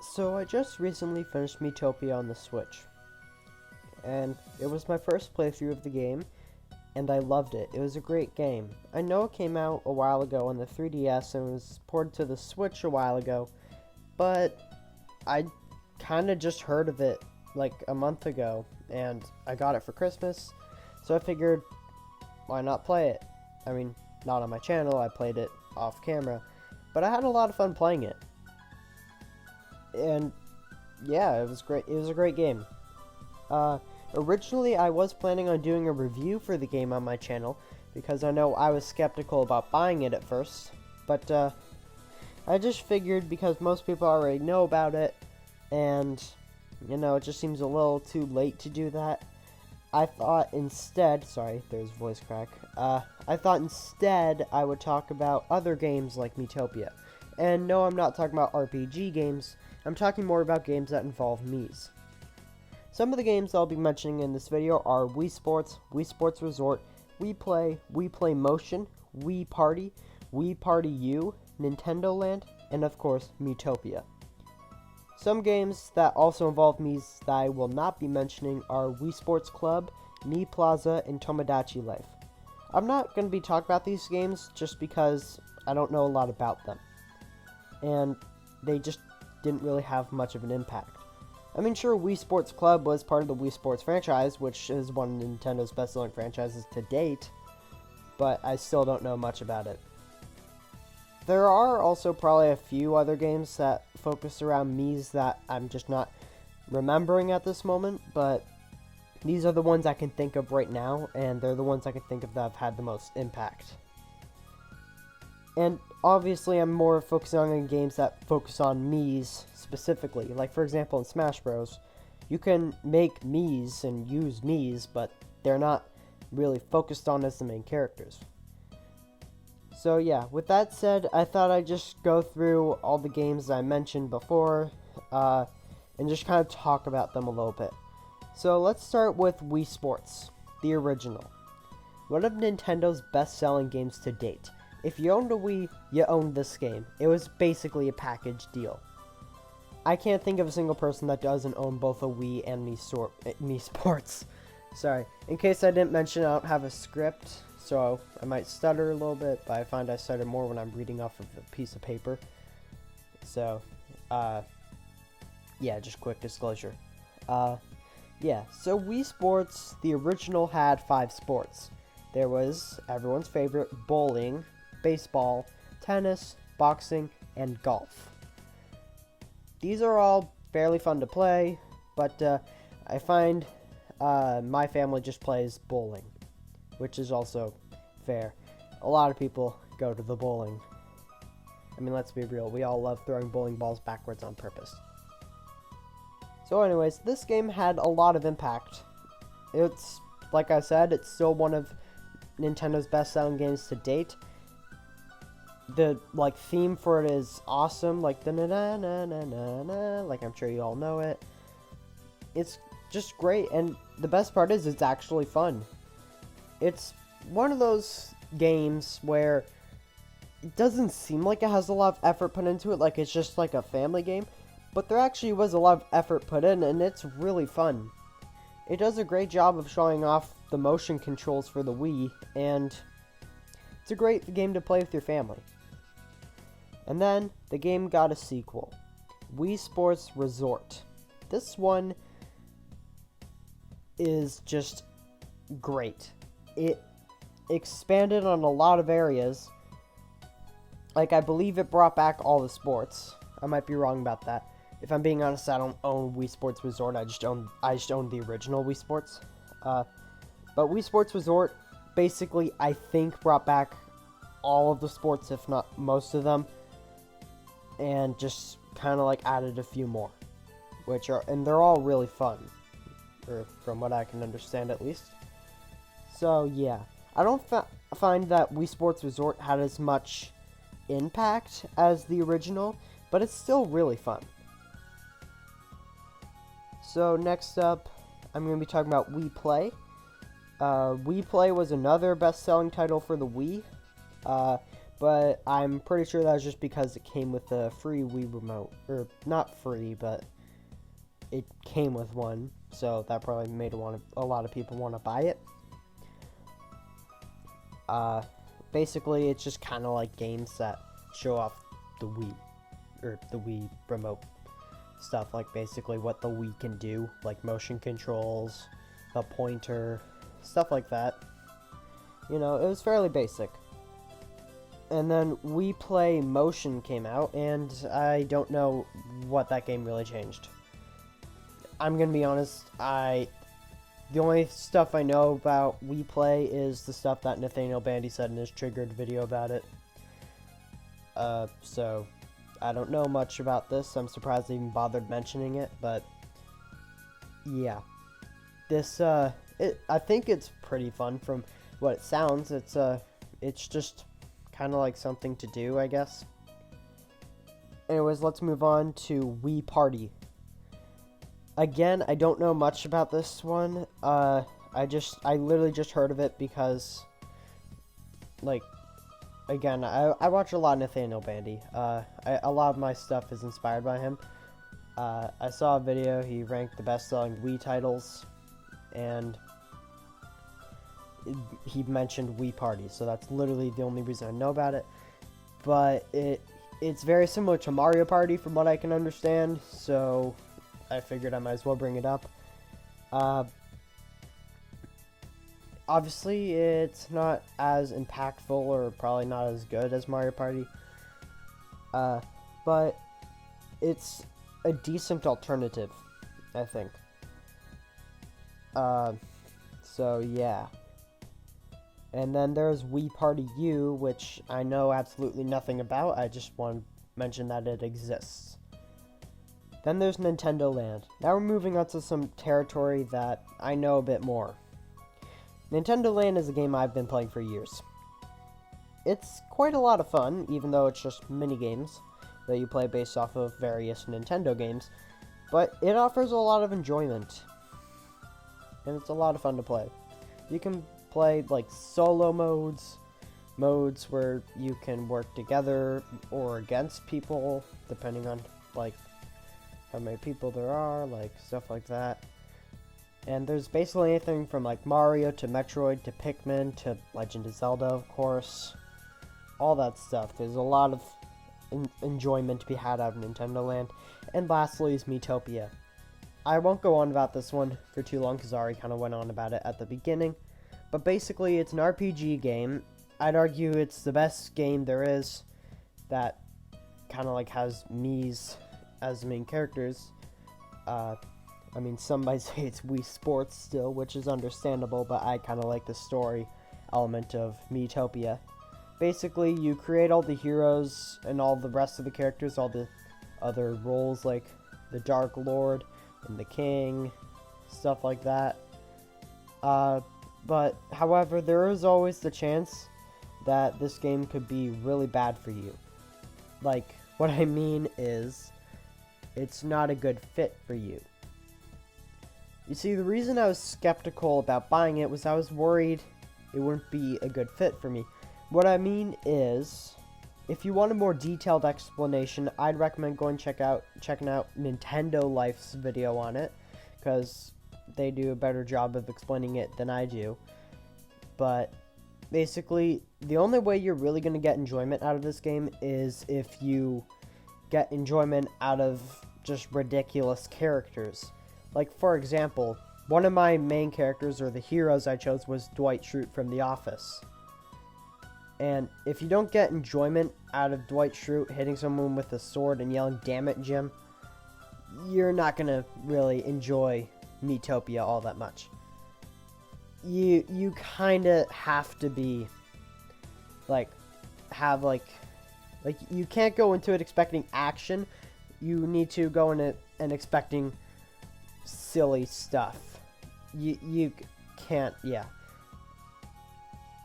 So I just recently finished Miitopia on the Switch, and it was my first playthrough of the game, and I loved it. It was a great game. I know it came out a while ago on the 3DS and was ported to the Switch a while ago, but I kind of just heard of it like a month ago, and I got it for Christmas, so I figured, why not play it? I mean, not on my channel, I played it off camera, but I had a lot of fun playing it. And yeah, it was great. It was a great game. Uh, Originally, I was planning on doing a review for the game on my channel because I know I was skeptical about buying it at first, but I just figured because most people already know about it, and it just seems a little too late to do that. I thought instead, sorry, there's voice crack. I thought instead I would talk about other games like Miitopia. And no, I'm not talking about RPG games. I'm talking more about games that involve Mii's. Some of the games I'll be mentioning in this video are Wii Sports, Wii Sports Resort, Wii Play Motion, Wii Party U, Nintendo Land, and of course, Miitopia. Some games that also involve Mii's that I will not be mentioning are Wii Sports Club, Mii Plaza, and Tomodachi Life. I'm not going to be talking about these games just because I don't know a lot about them, and they just didn't really have much of an impact. I mean, sure, Wii Sports Club was part of the Wii Sports franchise, which is one of Nintendo's best-selling franchises to date, but I still don't know much about it. There are also probably a few other games that focus around Mii's that I'm just not remembering at this moment, but these are the ones I can think of right now, and they're the ones I can think of that have had the most impact. And obviously, I'm more focusing on games that focus on Mii's specifically. Like, for example, in Smash Bros., you can make Mii's and use Mii's, but they're not really focused on as the main characters. So yeah, with that said, I thought I'd just go through all the games I mentioned before, and just kind of talk about them a little bit. So let's start with Wii Sports, the original. One of Nintendo's best-selling games to date. If you owned a Wii, you owned this game. It was basically a package deal. I can't think of a single person that doesn't own both a Wii and Mii Sports. Sorry. In case I didn't mention, I don't have a script, so I might stutter a little bit, but I find I stutter more when I'm reading off of a piece of paper. So, yeah, just quick disclosure. Yeah, so Wii Sports, the original, had 5 sports. There was everyone's favorite bowling, baseball, tennis, boxing, and golf. These are all fairly fun to play, but I find my family just plays bowling, which is also fair. A lot of people go to the bowling. I mean, let's be real, we all love throwing bowling balls backwards on purpose. So anyways, this game had a lot of impact. It's, like I said, it's still one of Nintendo's best-selling games to date. The theme for it is awesome, like the na na na na na na, like I'm sure you all know it. It's just great, and the best part is it's actually fun. It's one of those games where it doesn't seem like it has a lot of effort put into it, like it's just like a family game, but there actually was a lot of effort put in, and it's really fun. It does a great job of showing off the motion controls for the Wii, and it's a great game to play with your family. And then, the game got a sequel, Wii Sports Resort. This one is just great. It expanded on a lot of areas. Like, I believe it brought back all the sports. I might be wrong about that. If I'm being honest, I don't own Wii Sports Resort. I just own the original Wii Sports. But Wii Sports Resort basically, I think, brought back all of the sports, if not most of them, and just kind of added a few more, and they're all really fun, or from what I can understand at least. So yeah, I don't find that Wii Sports Resort had as much impact as the original, but it's still really fun. So next up, I'm going to be talking about Wii Play. Wii Play was another best-selling title for the Wii. but I'm pretty sure that was just because it came with a free Wii remote, or not free, but it came with one, so that probably made a lot of people want to buy it. Basically, it's just kind of like games that show off the Wii, or the Wii remote stuff, like basically what the Wii can do, like motion controls, a pointer, stuff like that. You know, it was fairly basic. And then Wii Play Motion came out, and I don't know what that game really changed. I'm gonna be honest, the only stuff I know about Wii Play is the stuff that Nathaniel Bandy said in his Triggered video about it. So I don't know much about this. I'm surprised they even bothered mentioning it, but yeah. This, I think it's pretty fun from what it sounds. It's just kind of like something to do, I guess. Anyways, let's move on to Wii Party. Again, I don't know much about this one. I literally just heard of it because, like, again, I watch a lot of Nathaniel Bandy. A lot of my stuff is inspired by him. I saw a video, he ranked the best-selling Wii titles, and he mentioned Wii Party, so that's literally the only reason I know about it. But it's very similar to Mario Party from what I can understand, so I figured I might as well bring it up. Obviously, it's not as impactful or probably not as good as Mario Party, but it's a decent alternative, I think. So yeah. And then there's Wii Party U, which I know absolutely nothing about. I just want to mention that it exists. Then there's Nintendo Land. Now we're moving on to some territory that I know a bit more. Nintendo Land is a game I've been playing for years. It's quite a lot of fun, even though it's just mini games that you play based off of various Nintendo games, but it offers a lot of enjoyment, and it's a lot of fun to play. You can play like solo modes where you can work together or against people, depending on like how many people there are, like stuff like that. And there's basically anything from like Mario to Metroid to Pikmin to Legend of Zelda, of course. All that stuff. There's a lot of enjoyment to be had out of Nintendo Land. And lastly is Miitopia. I won't go on about this one for too long because I already kind of went on about it at the beginning. But basically it's an RPG game. I'd argue it's the best game there is that kind of like has Mii's as the main characters. I mean, some might say it's Wii Sports still, which is understandable, but I kind of like the story element of Miitopia. Basically, you create all the heroes and all the rest of the characters, all the other roles like the Dark Lord and the King, stuff like that. But, however, there is always the chance that this game could be really bad for you. Like, what I mean is, it's not a good fit for you. You see, the reason I was skeptical about buying it was I was worried it wouldn't be a good fit for me. What I mean is, if you want a more detailed explanation, I'd recommend checking out Nintendo Life's video on it, because they do a better job of explaining it than I do. But basically, the only way you're really going to get enjoyment out of this game is if you get enjoyment out of just ridiculous characters. Like, for example, one of my main characters, or the heroes I chose, was Dwight Schrute from The Office. And if you don't get enjoyment out of Dwight Schrute hitting someone with a sword and yelling, "Damn it, Jim," you're not going to really enjoy Miitopia all that much. You kind of have to be, you can't go into it expecting action. You need to go in it and expecting silly stuff. You can't, yeah.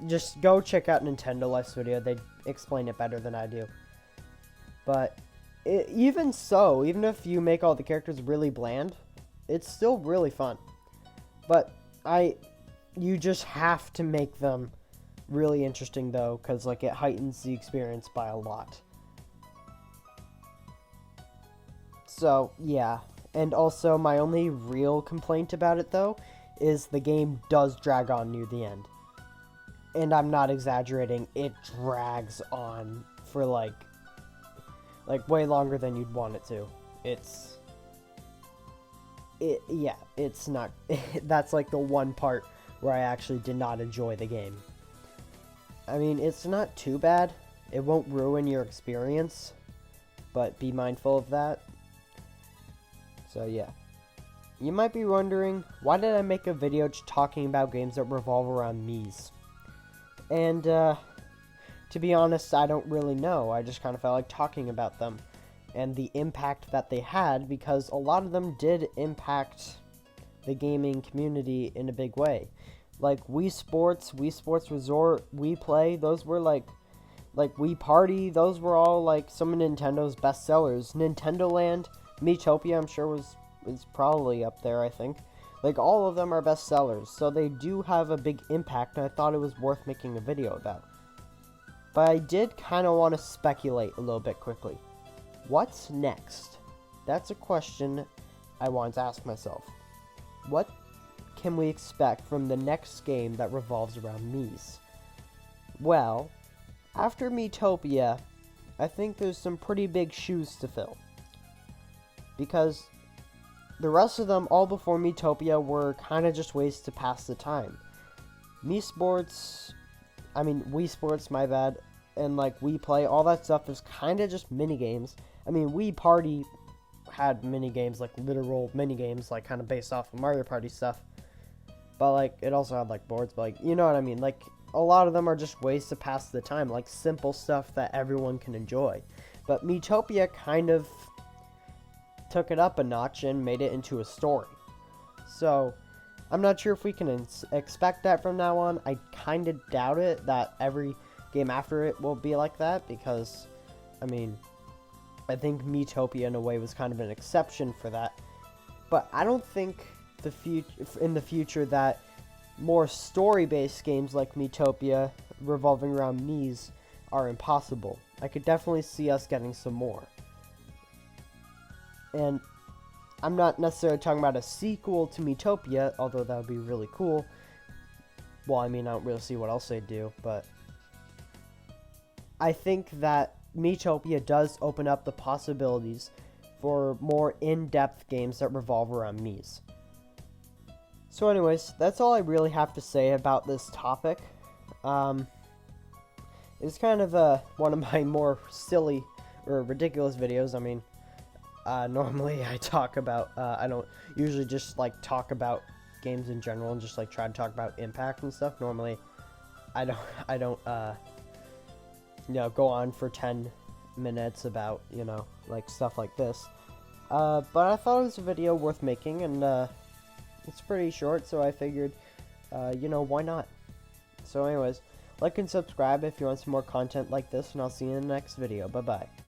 Just go check out Nintendo Life's video. They explain it better than I do. But even so, even if you make all the characters really bland, it's still really fun. But you just have to make them really interesting though, because like it heightens the experience by a lot. So yeah, and also my only real complaint about it though is the game does drag on near the end. And I'm not exaggerating, it drags on for like way longer than you'd want it to. It's not that's like the one part where I actually did not enjoy the game. I mean, it's not too bad. It won't ruin your experience, but be mindful of that. So yeah. You might be wondering, why did I make a video just talking about games that revolve around Mii's? And, to be honest, I don't really know. I just kind of felt like talking about them and the impact that they had, because a lot of them did impact the gaming community in a big way. Like Wii Sports Resort, Wii Play, those were like Wii Party, those were all like some of Nintendo's best sellers. Nintendo Land, Miitopia, I'm sure is probably up there, I think. Like, all of them are best sellers, so they do have a big impact, and I thought it was worth making a video about. But I did kind of want to speculate a little bit quickly. What's next? That's a question I wanted to ask myself. What can we expect from the next game that revolves around Mii's? Well, after Miitopia, I think there's some pretty big shoes to fill. Because the rest of them, all before Miitopia, were kind of just ways to pass the time. Wii Sports, my bad, and like Wii Play, all that stuff is kind of just mini-games. I mean, Wii Party had mini-games, like literal mini-games, like kind of based off of Mario Party stuff. But like, it also had like boards, but like, you know what I mean? Like, a lot of them are just ways to pass the time, like simple stuff that everyone can enjoy. But Miitopia kind of took it up a notch and made it into a story. So, I'm not sure if we can expect that from now on. I kind of doubt it, that every game after it will be like that, because, I mean, I think Miitopia in a way was kind of an exception for that. But I don't think in the future that more story-based games like Miitopia revolving around Mii's are impossible. I could definitely see us getting some more. And I'm not necessarily talking about a sequel to Miitopia, although that would be really cool. Well, I mean, I don't really see what else they'd do, but I think that Miitopia does open up the possibilities for more in-depth games that revolve around Mii's. So anyways, that's all I really have to say about this topic. It's kind of one of my more silly or ridiculous videos. I mean, normally I talk about, I don't usually just like talk about games in general and just like try to talk about impact and stuff. Normally I don't go on for 10 minutes about, like stuff like this. But I thought it was a video worth making, and it's pretty short, so I figured, why not? So anyways, like and subscribe if you want some more content like this, and I'll see you in the next video. Bye-bye.